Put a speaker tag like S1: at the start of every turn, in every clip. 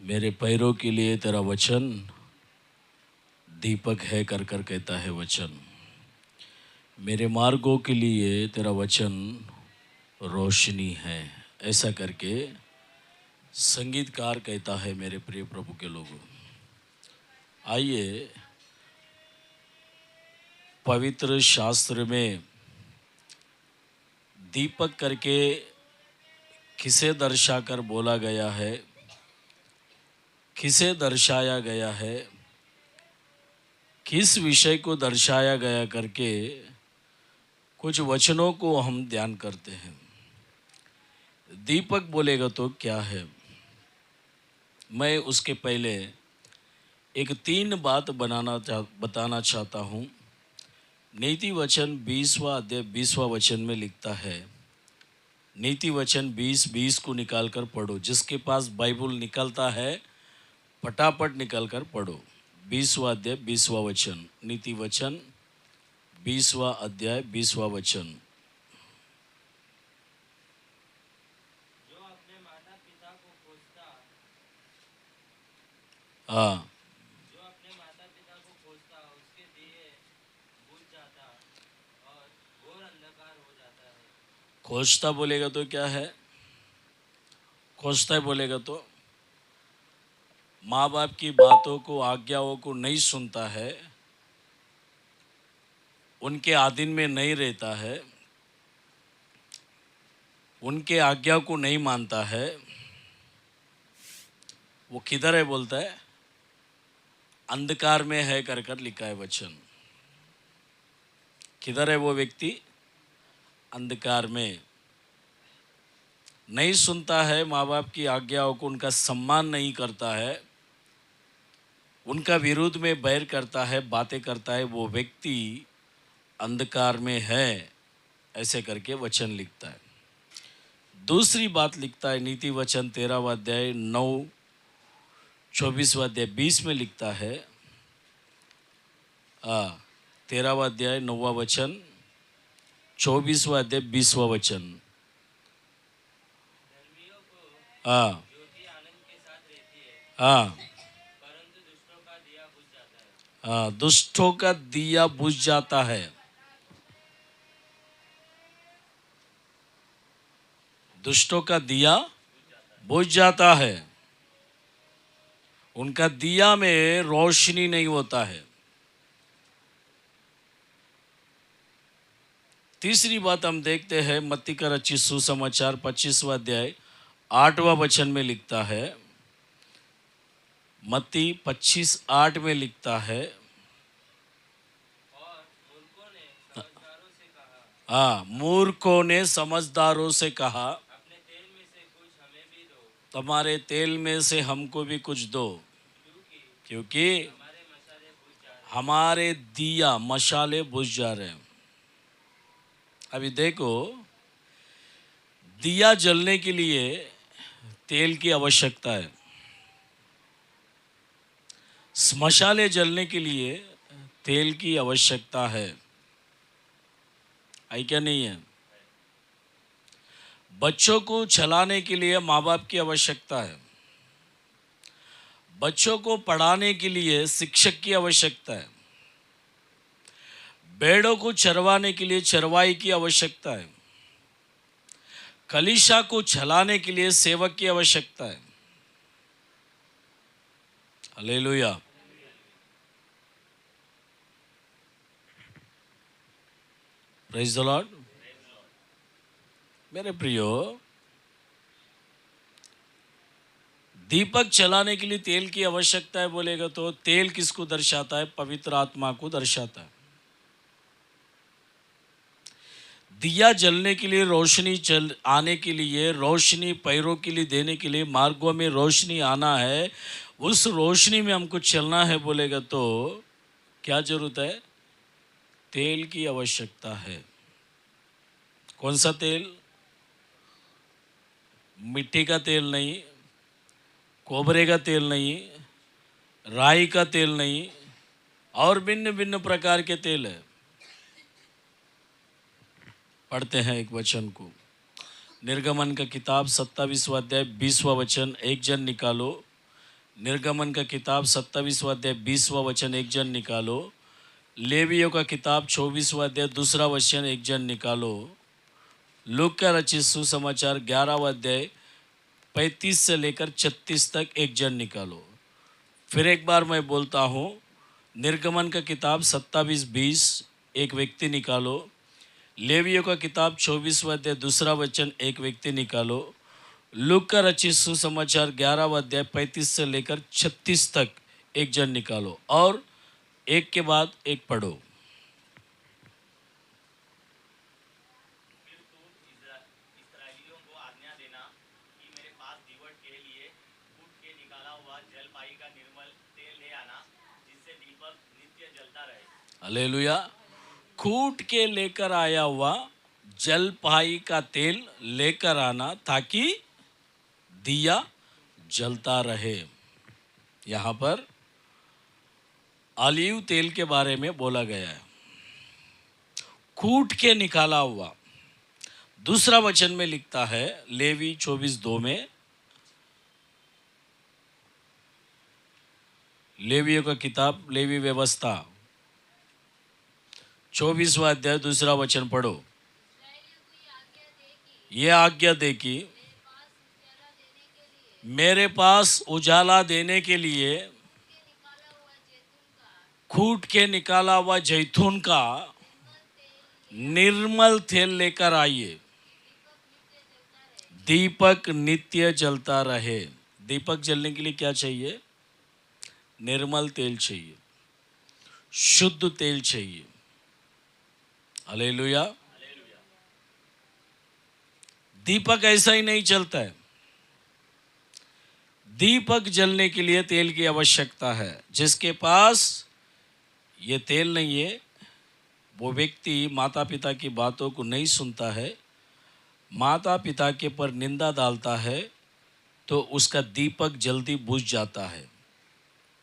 S1: मेरे पैरों के लिए तेरा वचन दीपक है कर कर कहता है वचन। मेरे मार्गों के लिए तेरा वचन रोशनी है, ऐसा करके संगीतकार कहता है। मेरे प्रिय प्रभु के लोगों, आइए पवित्र शास्त्र में दीपक करके किसे दर्शाकर बोला गया है, किसे दर्शाया गया है, किस विषय को दर्शाया गया करके कुछ वचनों को हम ध्यान करते हैं। दीपक बोलेगा तो क्या है? मैं उसके पहले एक 3 बात बताना चाहता हूँ। नीति वचन 20वां अध्याय 20वां वचन में लिखता है, नीति वचन 20:20 को निकाल कर पढ़ो। जिसके पास बाइबल निकलता है फटाफट निकाल कर पढ़ो। 20वां अध्याय 20वां वचन, नीति वचन 20वां अध्याय 20वां वचन। हाँ,
S2: जो अपने माता पिता को खोजता उसके दिए बुझ जाता और घोर अंधकार हो जाता है।
S1: खोजता बोलेगा तो क्या है? खोजता है बोलेगा तो माँ बाप की बातों को, आज्ञाओं को नहीं सुनता है, उनके आधीन में नहीं रहता है, उनके आज्ञा को नहीं मानता है। वो किधर है बोलता है? अंधकार में है कर कर लिखा है वचन। किधर है वो व्यक्ति? अंधकार में। नहीं सुनता है माँ बाप की आज्ञाओं को, उनका सम्मान नहीं करता है, उनका विरोध में बैर करता है, बातें करता है, वो व्यक्ति अंधकार में है, ऐसे करके वचन लिखता है। दूसरी बात लिखता है नीति वचन 13वां अध्याय 9, 24वां अध्याय 20 में लिखता है। 13वां अध्याय 9वां वचन, 24वां अध्याय 20वां वचन।
S2: धर्मियों को
S1: हाँ
S2: ज्योति आनंद के साथ रहती है,
S1: हाँ
S2: परंतु दुष्टों का दिया बुझ जाता है।
S1: हाँ, दुष्टों का दिया बुझ जाता है। दुष्टों का दिया बुझ जाता है, उनका दिया में रोशनी नहीं होता है। तीसरी बात हम देखते हैं, मत्ती का रचित सुसमाचार 25वां अध्याय 8वां वचन में लिखता है। मत्ती 25:8 में लिखता है,
S2: और मूर्खों ने समझदारों से कहा,
S1: मूर्खों ने समझदारों से कहा,
S2: अपने तेल में से कुछ हमें भी दो,
S1: तुम्हारे तेल में से हमको भी कुछ दो, क्योंकि
S2: हमारे मसाले बुझ जा रहे।
S1: हमारे दिया मशाले बुझ जा रहे हैं। अभी देखो, दिया जलने के लिए तेल की आवश्यकता है, मशाले जलने के लिए तेल की आवश्यकता है क्या नहीं है? बच्चों को चलाने के लिए माँ बाप की आवश्यकता है, बच्चों को पढ़ाने के लिए शिक्षक की आवश्यकता है, भेड़ों को चरवाने के लिए चरवाई की आवश्यकता है, कलीसिया को चलाने के लिए सेवक की आवश्यकता है। हालेलुया। Praise the Lord. मेरे प्रियो, दीपक चलाने के लिए तेल की आवश्यकता है बोलेगा तो तेल किसको दर्शाता है? पवित्र आत्मा को दर्शाता है। दिया जलने के लिए, रोशनी चल आने के लिए, रोशनी पैरों के लिए देने के लिए, मार्गों में रोशनी आना है, उस रोशनी में हमको चलना है बोलेगा तो क्या जरूरत है? तेल की आवश्यकता है। कौन सा तेल? मिट्टी का तेल नहीं, कोबरे का तेल नहीं, राई का तेल नहीं, और भिन्न भिन्न प्रकार के तेल है। पढ़ते हैं एक वचन को, निर्गमन का किताब 27वां अध्याय 20वां वचन। एक जन निकालो, निर्गमन का किताब 27वां अध्याय 20वां वचन एक जन निकालो। लेवियों का किताब 24वां अध्याय 2रा वचन एक जन निकालो। लूका का रचित सुसमाचार 11वां अध्याय 35 से लेकर 36 तक एक जन निकालो। फिर एक बार मैं बोलता हूँ, निर्गमन का किताब 27-20 एक व्यक्ति निकालो। लेवियों का किताब 24वां अध्याय 2रा वचन एक व्यक्ति निकालो। लूका का रचित सुसमाचार 11वां अध्याय 35 से लेकर 36 तक एक जन निकालो और एक के बाद एक पढ़ो।
S2: फिर तू इस्राएलियों को आज्ञा देना कि मेरे पास दीवट के लिए कूट के निकाला हुआ जलपाई का निर्मल तेल ले आना, जिससे दीपक नित्य जलता रहे।
S1: हालेलुया। कूट के लेकर आया हुआ जलपाई का तेल लेकर आना ताकि दिया जलता रहे। यहाँ पर ऑलिव तेल के बारे में बोला गया है, कूट के निकाला हुआ। दूसरा वचन में लिखता है लेवी 24:2 में, लेवियों का किताब लेवी व्यवस्था 24वां अध्याय 2रा वचन पढ़ो। ये आज्ञा दे कि मेरे पास उजाला देने के लिए कूट के निकाला हुआ जैतून का निर्मल तेल लेकर आइए, दीपक नित्य जलता रहे। दीपक जलने के लिए क्या चाहिए? निर्मल तेल चाहिए, शुद्ध तेल चाहिए। हालेलुया। दीपक ऐसा ही नहीं चलता है। दीपक जलने के लिए तेल की आवश्यकता है। जिसके पास ये तेल नहीं है, वो व्यक्ति माता पिता की बातों को नहीं सुनता है, माता पिता के पर निंदा डालता है, तो उसका दीपक जल्दी बुझ जाता है।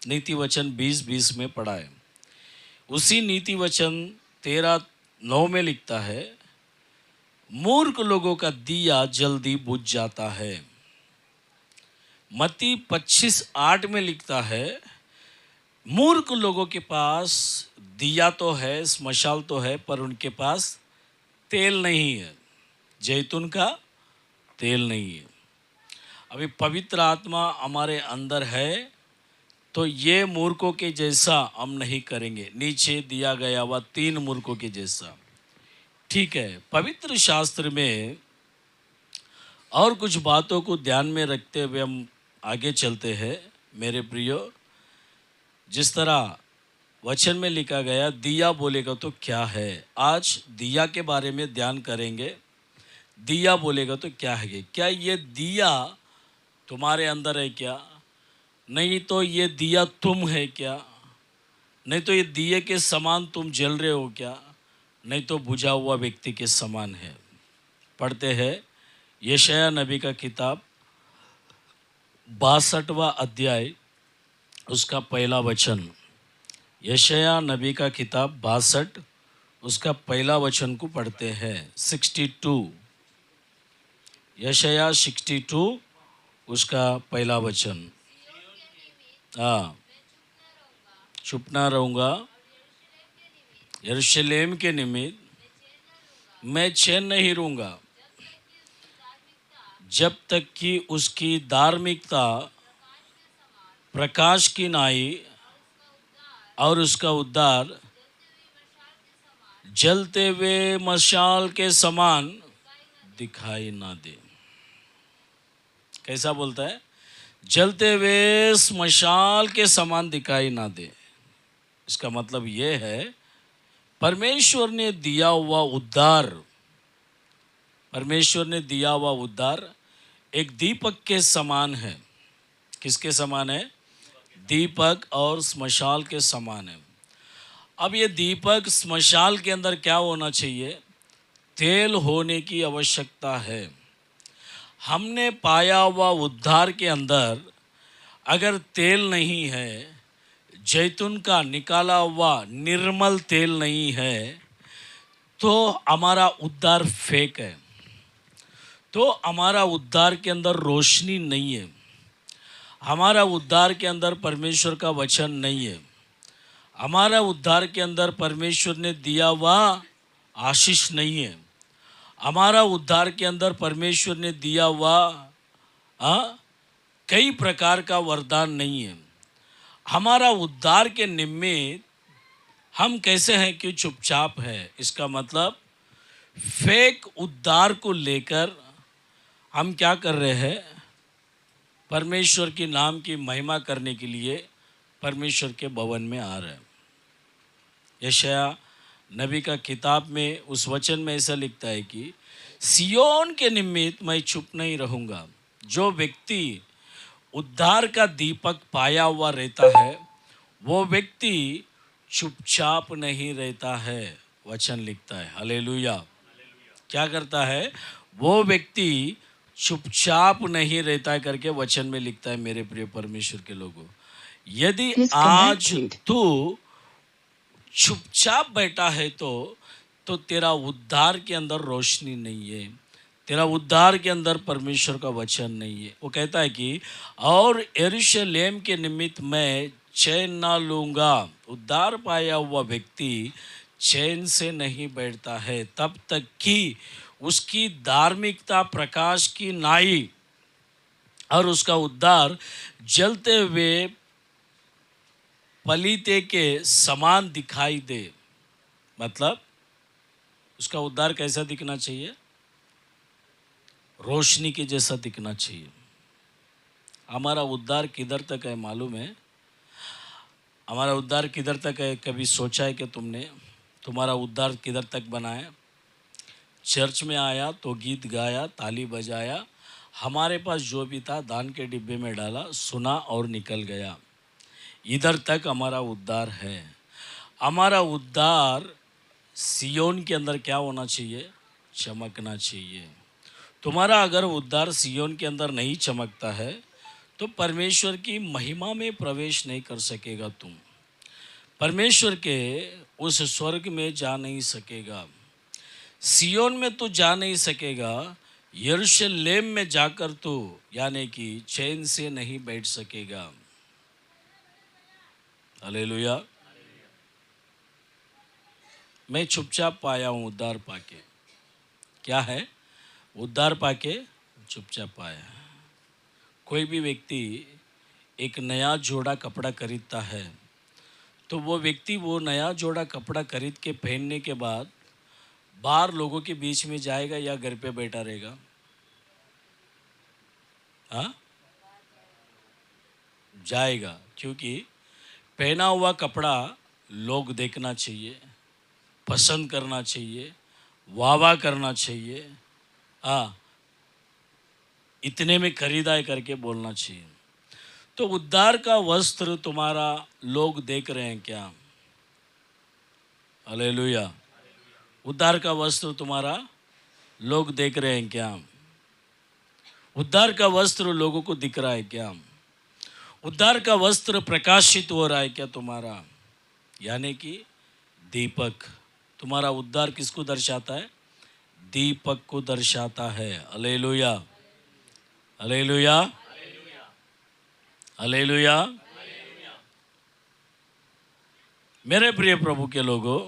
S1: नीति वचन 20:20 में पढ़ा है। उसी नीति वचन 13:9 में लिखता है, मूर्ख लोगों का दिया जल्दी बुझ जाता है। मत्ती 25:8 में लिखता है, मूर्ख लोगों के पास दिया तो है, स्मशाल तो है, पर उनके पास तेल नहीं है, जैतून का तेल नहीं है। अभी पवित्र आत्मा हमारे अंदर है तो ये मूर्खों के जैसा हम नहीं करेंगे। नीचे दिया गया हुआ 3 मूर्खों के जैसा, ठीक है। पवित्र शास्त्र में और कुछ बातों को ध्यान में रखते हुए हम आगे चलते हैं मेरे प्रियो। जिस तरह वचन में लिखा गया, दिया बोलेगा तो क्या है। आज दिया के बारे में ध्यान करेंगे। दिया बोलेगा तो क्या है? क्या ये दिया तुम्हारे अंदर है क्या? नहीं तो ये दिया तुम है क्या? नहीं तो ये दिए के समान तुम जल रहे हो क्या? नहीं तो बुझा हुआ व्यक्ति के समान है। पढ़ते हैं यशायाह नबी का किताब 62वां अध्याय उसका पहला वचन। यशायाह नबी का किताब 62 उसका पहला वचन को पढ़ते हैं। 62 यशायाह 62 उसका पहला वचन। हाँ, चुप ना रहूँगा, यरूशलेम के निमित्त मैं चैन नहीं रहूँगा, जब तक कि उसकी धार्मिकता प्रकाश की नाई और उसका उद्धार जलते हुए मशाल के समान दिखाई ना दे। कैसा बोलता है? जलते हुए मशाल के समान दिखाई ना दे। इसका मतलब ये है, परमेश्वर ने दिया हुआ उद्धार, परमेश्वर ने दिया हुआ उद्धार एक दीपक के समान है। किसके समान है? दीपक और स्मशाल के समान है। अब ये दीपक स्मशाल के अंदर क्या होना चाहिए? तेल होने की आवश्यकता है। हमने पाया हुआ उद्धार के अंदर अगर तेल नहीं है, जैतून का निकाला हुआ निर्मल तेल नहीं है, तो हमारा उद्धार फेक है, तो हमारा उद्धार के अंदर रोशनी नहीं है। हमारा उद्धार के अंदर परमेश्वर का वचन नहीं है। हमारा उद्धार के अंदर परमेश्वर ने दिया हुआ आशीष नहीं है। हमारा उद्धार के अंदर परमेश्वर ने दिया हुआ कई प्रकार का वरदान नहीं है। हमारा उद्धार के निमित्त हम कैसे हैं कि चुपचाप है। इसका मतलब फेक उद्धार को लेकर हम क्या कर रहे हैं, परमेश्वर के नाम की महिमा करने के लिए परमेश्वर के भवन में आ रहे हैं। यशायाह नबी का किताब में उस वचन में ऐसा लिखता है कि सियोन के निमित्त मैं चुप नहीं रहूँगा। जो व्यक्ति उद्धार का दीपक पाया हुआ रहता है वो व्यक्ति चुपचाप नहीं रहता है, वचन लिखता है। हालेलुया। क्या करता है? वो व्यक्ति चुपचाप नहीं रहता है करके वचन में लिखता है। मेरे प्रिय परमेश्वर के लोगों, यदि आज तू चुपचाप बैठा है तो तेरा उद्धार के अंदर रोशनी नहीं है, तेरा उद्धार के अंदर परमेश्वर का वचन नहीं है। वो कहता है कि और यरूशलेम के निमित्त मैं चैन ना लूँगा। उद्धार पाया हुआ व्यक्ति चैन से नहीं बैठता है तब तक कि उसकी धार्मिकता प्रकाश की नाई और उसका उद्धार जलते हुए पलीते के समान दिखाई दे। मतलब उसका उद्धार कैसा दिखना चाहिए? रोशनी के जैसा दिखना चाहिए। हमारा उद्धार किधर तक है मालूम है? हमारा उद्धार किधर तक है? कभी सोचा है कि तुमने तुम्हारा उद्धार किधर तक बना है? चर्च में आया तो गीत गाया, ताली बजाया, हमारे पास जो भी था दान के डिब्बे में डाला, सुना और निकल गया। इधर तक हमारा उद्धार है। हमारा उद्धार सियोन के अंदर क्या होना चाहिए? चमकना चाहिए। तुम्हारा अगर उद्धार सियोन के अंदर नहीं चमकता है तो परमेश्वर की महिमा में प्रवेश नहीं कर सकेगा। तुम परमेश्वर के उस स्वर्ग में जा नहीं सकेगा। सियोन में तो जा नहीं सकेगा, यरूशलेम में जाकर तो यानी कि चैन से नहीं बैठ सकेगा। हालेलुया। मैं चुपचाप पाया हूँ उद्धार पाके। क्या है? उद्धार पाके चुपचाप पाया। कोई भी व्यक्ति एक नया जोड़ा कपड़ा खरीदता है तो वो व्यक्ति वो नया जोड़ा कपड़ा खरीद के पहनने के बाद बाहर लोगों के बीच में जाएगा या घर पे बैठा रहेगा? हाँ, जाएगा, क्योंकि पहना हुआ कपड़ा लोग देखना चाहिए, पसंद करना चाहिए, वाह करना चाहिए, हाँ, इतने में खरीदा है करके बोलना चाहिए। तो उद्धार का वस्त्र तुम्हारा लोग देख रहे हैं क्या? हालेलुया। उद्धार का वस्त्र तुम्हारा लोग देख रहे हैं क्या? उद्धार का वस्त्र लोगों को दिख रहा है क्या? उद्धार का वस्त्र प्रकाशित हो रहा है क्या तुम्हारा? यानी कि दीपक। तुम्हारा उद्धार किसको दर्शाता है? दीपक को दर्शाता है। Hallelujah, hallelujah, hallelujah. मेरे प्रिय प्रभु के लोगों,